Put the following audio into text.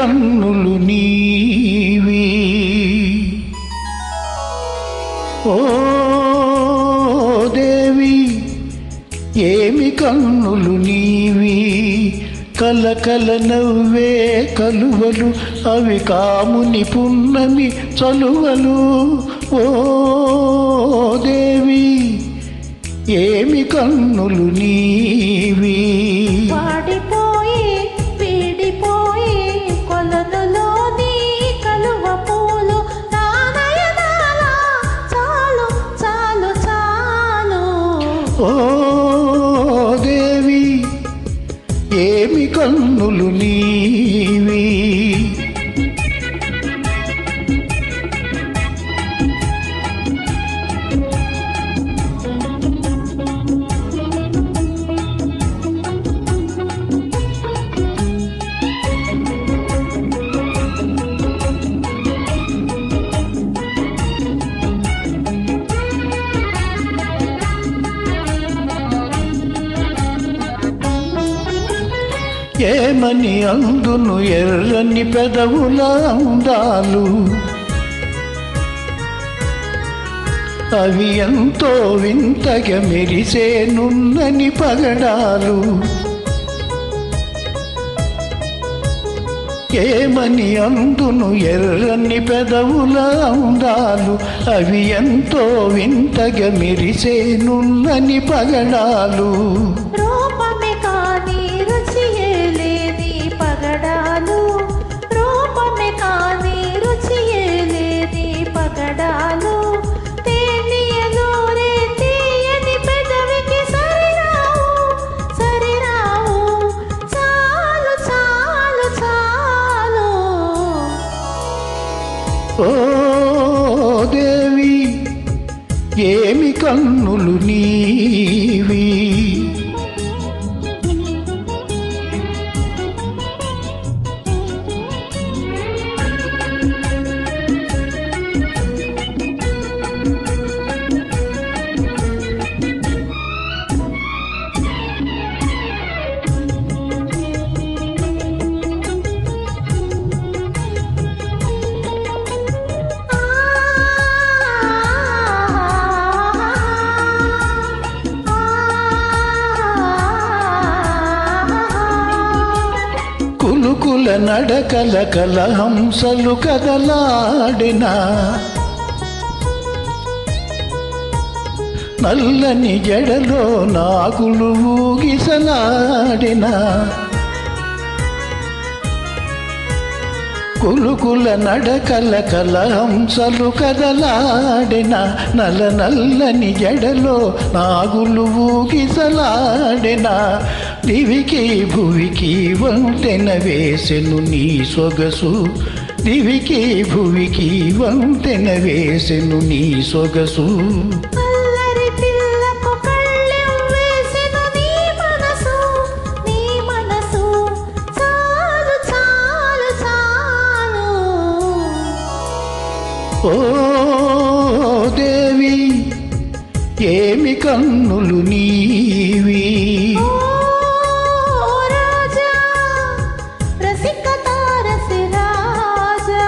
కన్నులు నీవి ఓ దేవి ఏమి కన్నులు నీవి కలకల నవ్వే కలువలు అవి కాముని పున్నమి చలువలు ఓ దేవి ఏమి కన్నులు నీవి వాడిపోయి వీడిపోయి కొలనులోని కలువ పూలు నానయనాల చాలు చాలు చాలు ఓ దేవి ఏమి కన్నులు నీవి ఏమని అందును ఎర్రని పెదవుల అందాలు అవి ఎంతో వింతగా మెరిసే నున్నని పగడాలు ఏమని అందును ఎర్రని పెదవుల అందాలు అవి ఎంతో వింతగా మెరిసే నున్నని పగడాలు రూపమే కాని రుచియే లేని పగడాలు రూపమే కాని రుచియే లేని పగడాలు తేనియలోరే తీయని పెదవికి సరిరావు సరిరావు చాలు చాలు చాలు ఓ దేవి ఏమి కన్నులు నీవి కులుకుల నడకల కలహంసలు కదలాడిన నల్లని జడలో నాగులు ఊగిసలాడిన కులుకుల నడకల కలహంసలు కదలాడిన నల్లని జడలో నాగులు ఊగిసలాడిన దివికి భువికి వంతెన వేసెను నీ సొగసు దివికి భువికి వంతెన వేసెను నీ సొగసు అల్లరి పిల్లకు కళ్ళెం వేసెను నీ మనసు చాలు చాలు చాలు ఓ దేవి ఏమి కన్నులు నీవి రసికత రసి రాజా